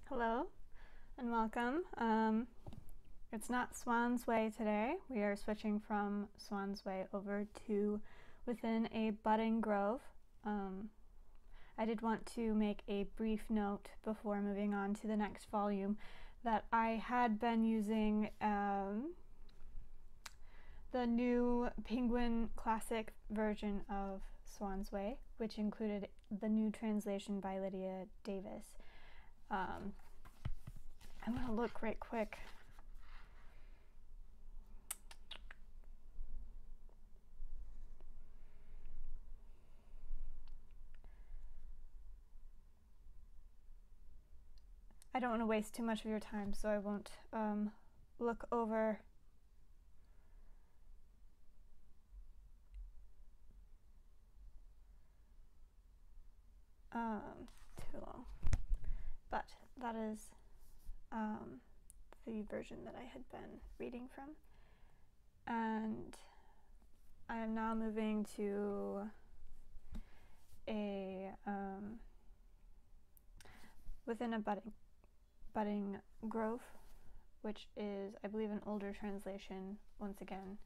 Hello and welcome. It's not Swan's Way today. We are switching from Swan's Way over to Within a Budding Grove. I did want to make a brief note before moving on to the next volume that I had been using the new Penguin Classic version of Swan's Way, which included the new translation by Lydia Davis. I'm going to look right quick. I don't want to waste too much of your time, so I won't look over too long. But that is the version that I had been reading from. And I am now moving to a Within a Budding Grove, which is, I believe, an older translation once again.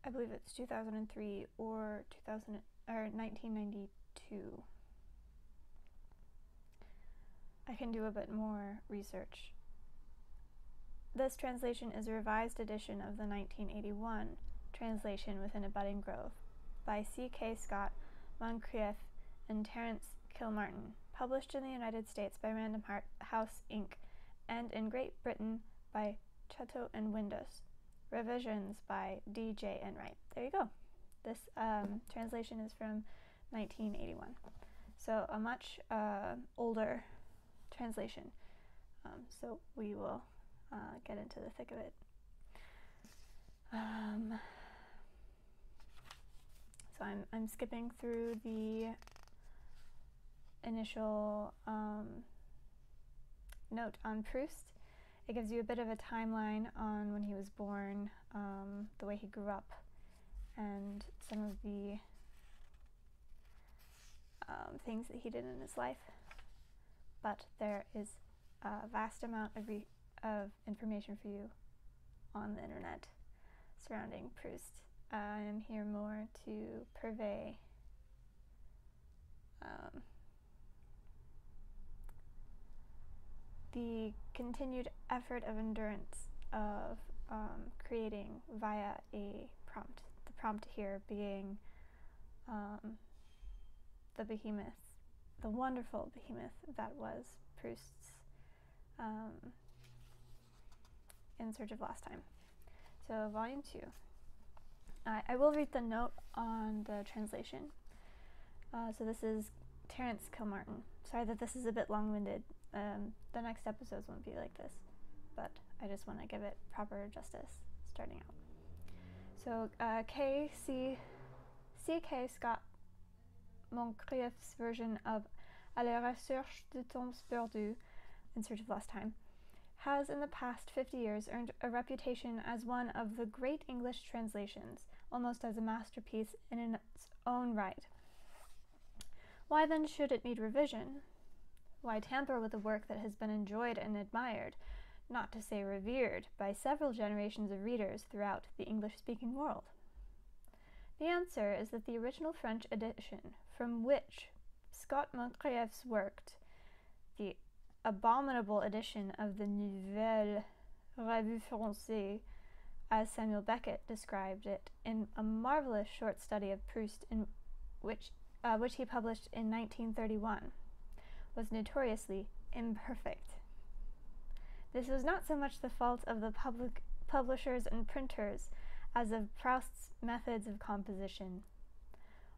I believe it's 2003 or 1992. I can do a bit more research. This translation is a revised edition of the 1981 translation Within a Budding Grove by C.K. Scott, Moncrieff, and Terence Kilmartin, published in the United States by Random House Inc. and in Great Britain by Chatto and Windus. Revisions by D.J. Enright. There you go. This translation is from 1981. So a much older translation. So we will get into the thick of it. So I'm skipping through the initial note on Proust. It gives you a bit of a timeline on when he was born, the way he grew up, and some of the things that he did in his life. But there is a vast amount of information for you on the internet surrounding Proust. I am here more to purvey the continued effort of endurance of creating via a prompt. The prompt here being the behemoth, the wonderful behemoth that was Proust's In Search of Lost Time. So volume 2. I will read the note on the translation. So this is Terence Kilmartin. Sorry that this is a bit long-winded. The next episodes won't be like this, but I just want to give it proper justice starting out. So C.K. Scott Moncrieff's version of À la recherche de temps perdus, In Search of Lost Time, has in the past 50 years earned a reputation as one of the great English translations, almost as a masterpiece in its own right. Why then should it need revision? Why tamper with a work that has been enjoyed and admired, not to say revered, by several generations of readers throughout the English-speaking world? The answer is that the original French edition, from which Scott Moncrieff's worked, the abominable edition of the Nouvelle Revue Française, as Samuel Beckett described it in a marvelous short study of Proust, in which he published in 1931, was notoriously imperfect. This was not so much the fault of the publishers and printers as of Proust's methods of composition.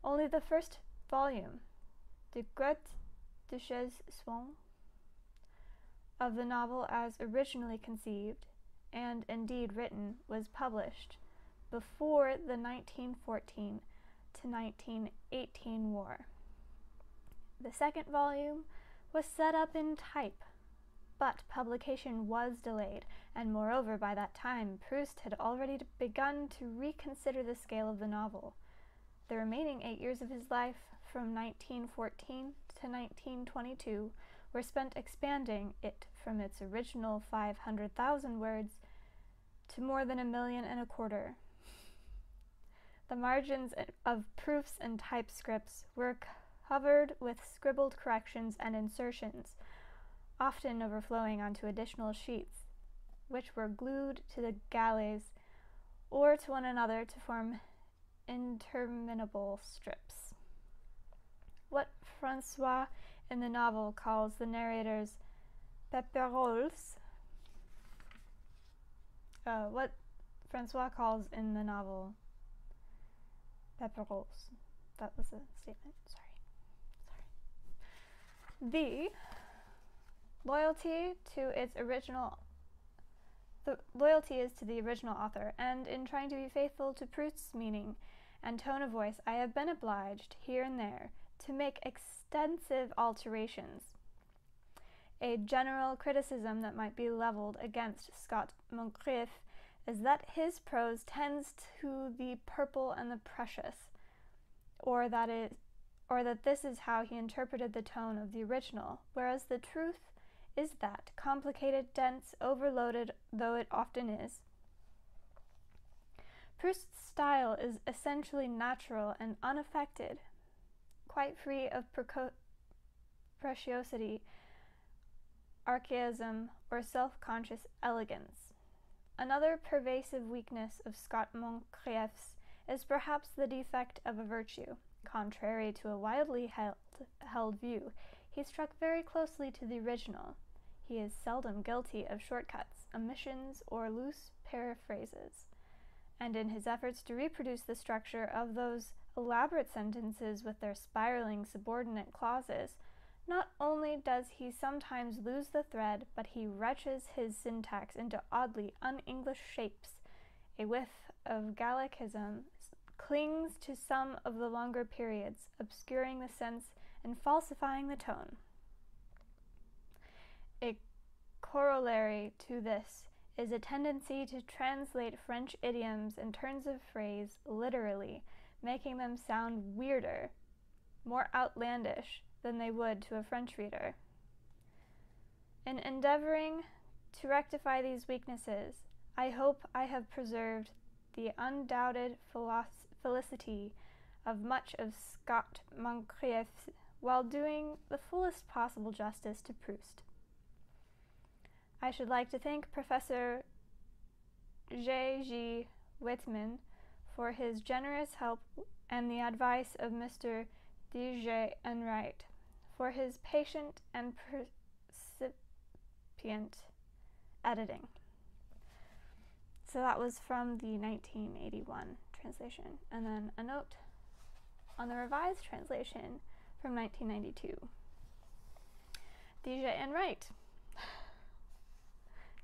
Only the first volume, De Grotte de Chez Swann, of the novel as originally conceived, and indeed written, was published before the 1914 to 1918 war. The second volume was set up in type, But publication was delayed, and moreover, by that time, Proust had already begun to reconsider the scale of the novel. The remaining 8 years of his life, from 1914 to 1922, were spent expanding it from its original 500,000 words to more than 1.25 million. The margins of proofs and typescripts were covered with scribbled corrections and insertions, often overflowing onto additional sheets, which were glued to the galleys or to one another to form interminable strips. What Francois in the novel calls the narrator's péperoles, what Francois calls in the novel péperoles. That was a statement. Sorry. The loyalty is to the original author, and in trying to be faithful to Proust's meaning and tone of voice, I have been obliged, here and there, to make extensive alterations. A general criticism that might be leveled against Scott Moncrieff is that his prose tends to the purple and the precious, or that this is how he interpreted the tone of the original, whereas the truth is that, complicated, dense, overloaded though it often is, Proust's style is essentially natural and unaffected, quite free of preciosity, archaism, or self-conscious elegance. Another pervasive weakness of Scott Moncrieff's is perhaps the defect of a virtue. Contrary to a widely held view, he struck very closely to the original. He is seldom guilty of shortcuts, omissions, or loose paraphrases, and in his efforts to reproduce the structure of those elaborate sentences with their spiraling subordinate clauses, not only does he sometimes lose the thread, but he wrenches his syntax into oddly un-English shapes. A whiff of Gallicism clings to some of the longer periods, obscuring the sense and falsifying the tone. A corollary to this is a tendency to translate French idioms and turns of phrase literally, making them sound weirder, more outlandish than they would to a French reader. In endeavoring to rectify these weaknesses, I hope I have preserved the undoubted felicity of much of Scott Moncrieff while doing the fullest possible justice to Proust. I should like to thank Professor J.G. Whitman for his generous help and the advice of Mr. D.J. Enright for his patient and percipient editing. So that was from the 1981 translation. And then a note on the revised translation from 1992. D.J. Enright,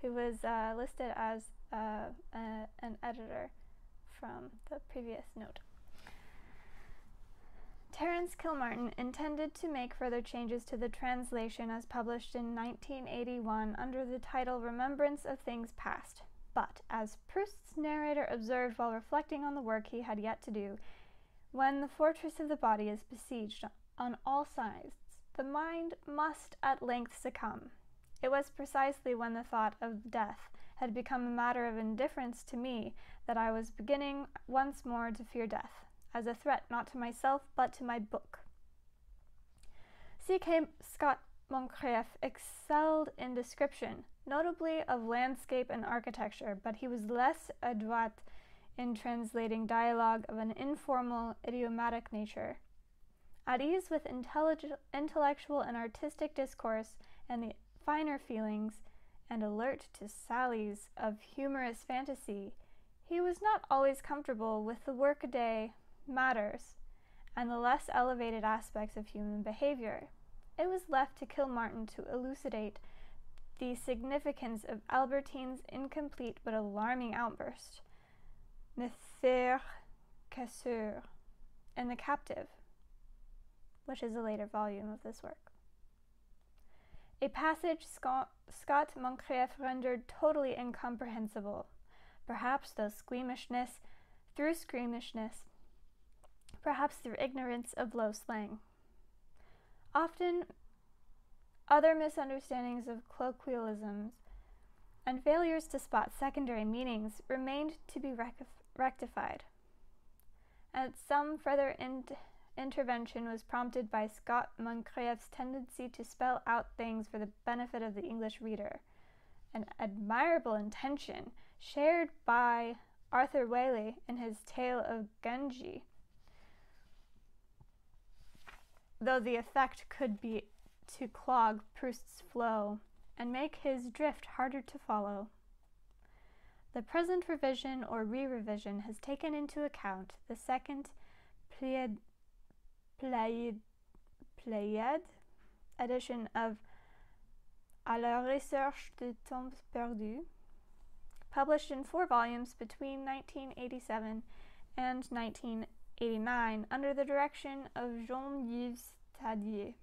who was listed as an editor from the previous note. Terence Kilmartin intended to make further changes to the translation as published in 1981 under the title Remembrance of Things Past. But, as Proust's narrator observed while reflecting on the work he had yet to do, when the fortress of the body is besieged on all sides, the mind must at length succumb. It was precisely when the thought of death had become a matter of indifference to me that I was beginning once more to fear death, as a threat not to myself but to my book. C.K. Scott Moncrieff excelled in description, notably of landscape and architecture, but he was less adroit in translating dialogue of an informal, idiomatic nature. At ease with intellectual and artistic discourse and the finer feelings, and alert to sallies of humorous fantasy, he was not always comfortable with the workaday matters and the less elevated aspects of human behavior. It was left to Kilmartin to elucidate the significance of Albertine's incomplete but alarming outburst, "Me faire casseur," in The Captive, which is a later volume of this work. a passage Scott Moncrieff rendered totally incomprehensible, perhaps through squeamishness, perhaps through ignorance of low slang. Often, other misunderstandings of colloquialisms and failures to spot secondary meanings remained to be rectified, and some further intervention was prompted by Scott Moncrieff's tendency to spell out things for the benefit of the English reader, an admirable intention shared by Arthur Waley in his Tale of Genji, though the effect could be to clog Proust's flow and make his drift harder to follow. The present revision or re-revision has taken into account the second Pléiade edition of À la recherche de temps perdus, published in 4 volumes between 1987 and 1989 under the direction of Jean-Yves Tadier.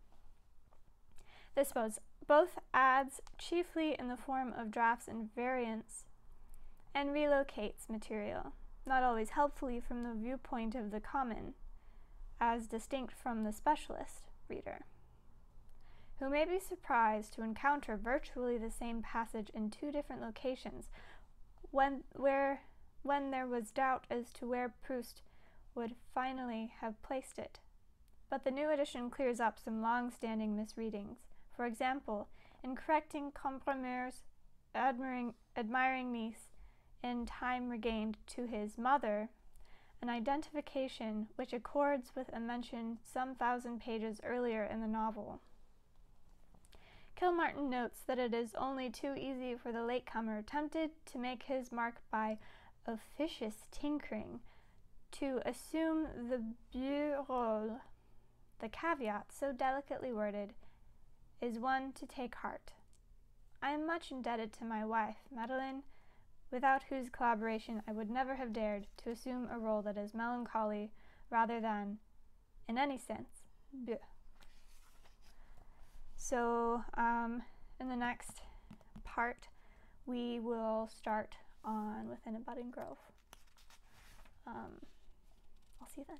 This both adds, chiefly in the form of drafts and variants, and relocates material, not always helpfully from the viewpoint of the common, as distinct from the specialist reader, who may be surprised to encounter virtually the same passage in 2 different locations when there was doubt as to where Proust would finally have placed it. But the new edition clears up some long-standing misreadings. For example, in correcting Comprimer's admiring niece in Time Regained to his mother, an identification which accords with a mention some 1,000 pages earlier in the novel. Kilmartin notes that it is only too easy for the latecomer tempted to make his mark by officious tinkering to assume the beau rôle. The caveat, so delicately worded, is one to take heart. I am much indebted to my wife, Madeleine, without whose collaboration I would never have dared to assume a role that is melancholy rather than, in any sense, beau. So, in the next part, we will start on Within a Budding Grove. I'll see you then.